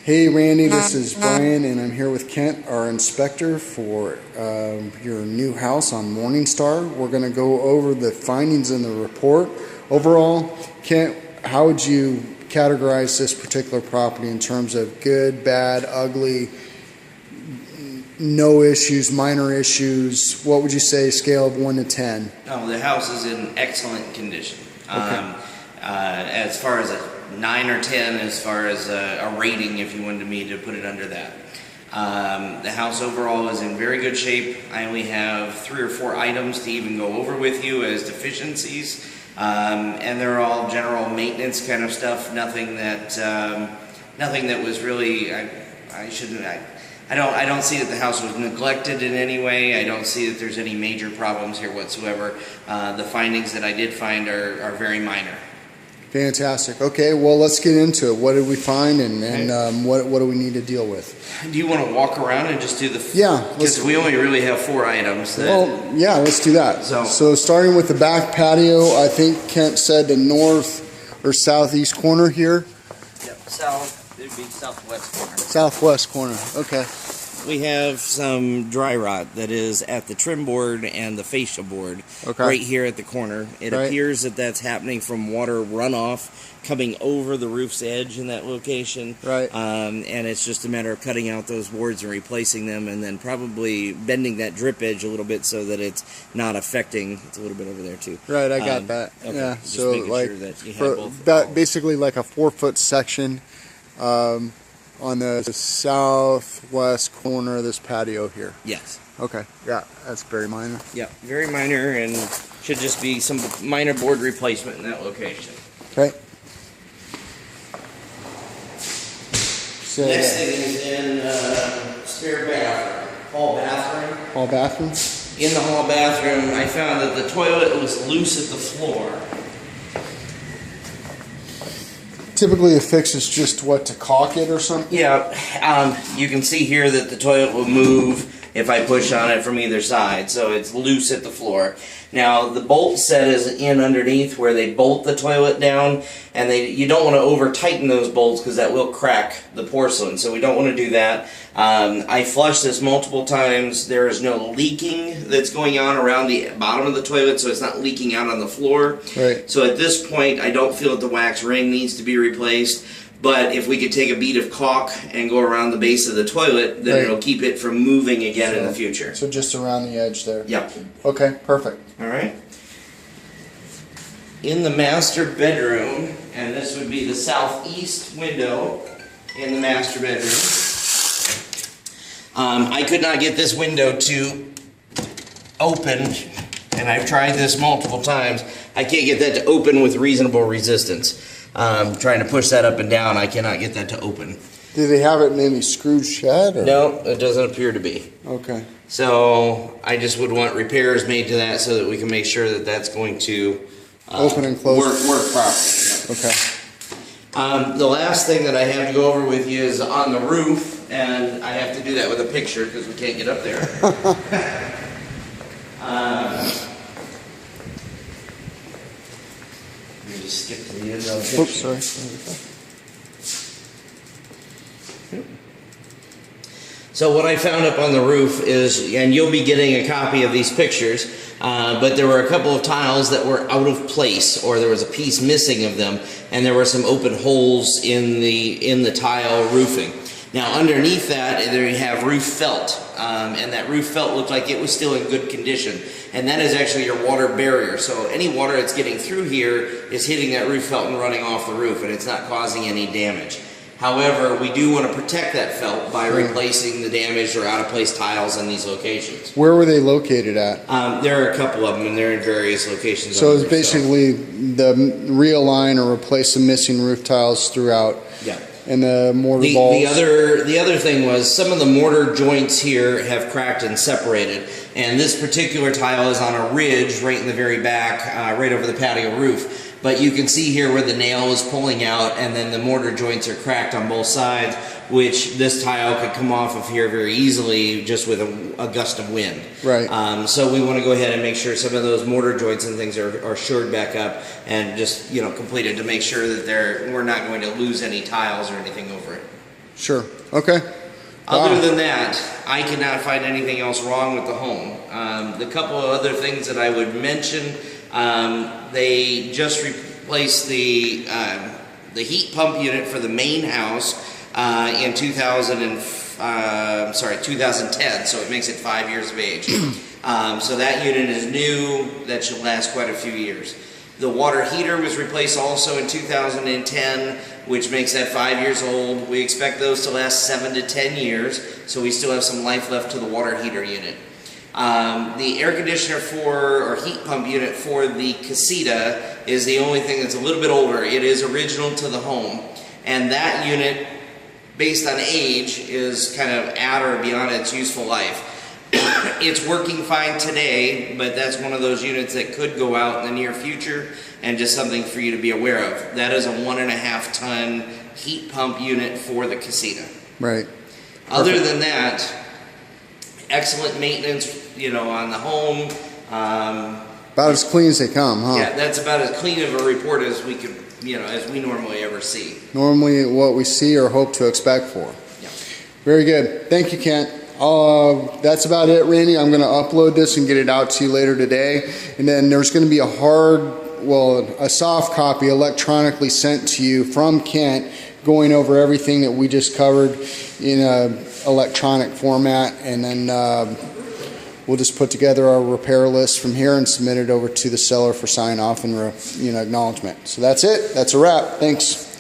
Hey Randy, this is Brian and I'm here with Kent, our inspector for your new house on Morningstar. We're going to go over the findings in the report. Overall, Kent, how would you categorize this particular property in terms of good, bad, ugly, no issues, minor issues? What would you say, scale of 1 to 10? No, the house is in excellent condition. Okay. As far as a 9 or 10, as far as a rating, if you wanted me to put it under that. The house overall is in very good shape. I only have 3 or 4 items to even go over with you as deficiencies, and they're all general maintenance kind of stuff. Nothing that was really I don't see that the house was neglected in any way. I don't see that there's any major problems here whatsoever. The findings that I did find are very minor. Fantastic. Okay, well, let's get into it. What did we find, and what do we need to deal with? Do you want to walk around and just do the... Yeah. Because we only really have 4 items. Well, yeah, let's do that. So starting with the back patio, I think Kent said the north or southeast corner here? Yep, south. It would be southwest corner. Southwest corner, okay. We have some dry rot that is at the trim board and the fascia board right here at the corner. It appears that that's happening from water runoff coming over the roof's edge in that location. Right. And it's just a matter of cutting out those boards and replacing them, and then probably bending that drip edge a little bit so that it's not affecting. It's a little bit over there too. Right, I got that. Okay. Yeah, Just so like sure that you have both. basically like a 4-foot section. On the southwest corner of this patio here. Yes. Okay. Yeah, that's very minor. Yeah, very minor, and should just be some minor board replacement in that location. Okay. So next thing is in spare bathroom, hall bathroom. Hall bathroom? In the hall bathroom, I found that the toilet was loose at the floor. Typically, the fix is just what, to caulk it or something? Yeah, you can see here that the toilet will move if I push on it from either side, so it's loose at the floor. Now, the bolt set is in underneath where they bolt the toilet down, and you don't want to over-tighten those bolts because that will crack the porcelain, so we don't want to do that. I flushed this multiple times. There is no leaking that's going on around the bottom of the toilet, so it's not leaking out on the floor. Right. So at this point, I don't feel that the wax ring needs to be replaced. But if we could take a bead of caulk and go around the base of the toilet, then it'll keep it from moving again in the future. So just around the edge there? Yep. Okay, perfect. All right. In the master bedroom, and this would be the southeast window in the master bedroom, I could not get this window to open, and I've tried this multiple times. I can't get that to open with reasonable resistance. Trying to push that up and down, I cannot get that to open. Do they have it maybe screwed shut? Or? No, it doesn't appear to be. Okay. So I just would want repairs made to that so that we can make sure that that's going to open and close. Work properly. Okay. The last thing that I have to go over with you is on the roof, and I have to do that with a picture because we can't get up there. Let me just skip to the end of the picture. Oops, sorry. So what I found up on the roof is, and you'll be getting a copy of these pictures, but there were a couple of tiles that were out of place, or there was a piece missing of them, and there were some open holes in the tile roofing. Now underneath that, there you have roof felt, and that roof felt looked like it was still in good condition, and that is actually your water barrier. So any water that's getting through here is hitting that roof felt and running off the roof, and it's not causing any damage. However, we do want to protect that felt by replacing the damaged or out-of-place tiles in these locations. Where were they located at? There are a couple of them, and they're in various locations. So it's basically the realign or replace the missing roof tiles throughout. Yeah. And the mortar balls. The other thing was some of the mortar joints here have cracked and separated, and this particular tile is on a ridge right in the very back, right over the patio roof. But you can see here where the nail is pulling out, and then the mortar joints are cracked on both sides, which this tile could come off of here very easily just with a gust of wind. Right. So we want to go ahead and make sure some of those mortar joints and things are shored back up and just completed to make sure that we're not going to lose any tiles or anything over it. Sure. Okay. Other Wow. than that, I could not find anything else wrong with the home. The couple of other things that I would mention, they just replaced the heat pump unit for the main house in 2010, so it makes it 5 years of age. So that unit is new, that should last quite a few years. The water heater was replaced also in 2010, which makes that 5 years old. We expect those to last 7 to 10 years, so we still have some life left to the water heater unit. The air conditioner or heat pump unit for the casita is the only thing that's a little bit older. It is original to the home, and that unit, based on age, is kind of at or beyond its useful life. It's working fine today, but that's one of those units that could go out in the near future, and just something for you to be aware of. That is a 1.5 ton heat pump unit for the casita. Right. Other than that, excellent maintenance, on the home. About as clean as they come, huh? Yeah, that's about as clean of a report as we could, as we normally ever see. Normally what we see or hope to expect for. Yeah. Very good. Thank you, Kent. That's about it, Randy. I'm going to upload this and get it out to you later today. And then there's going to be a soft copy electronically sent to you from Kent, going over everything that we just covered in a electronic format. And then we'll just put together our repair list from here and submit it over to the seller for sign off and acknowledgement. So that's it. That's a wrap. Thanks.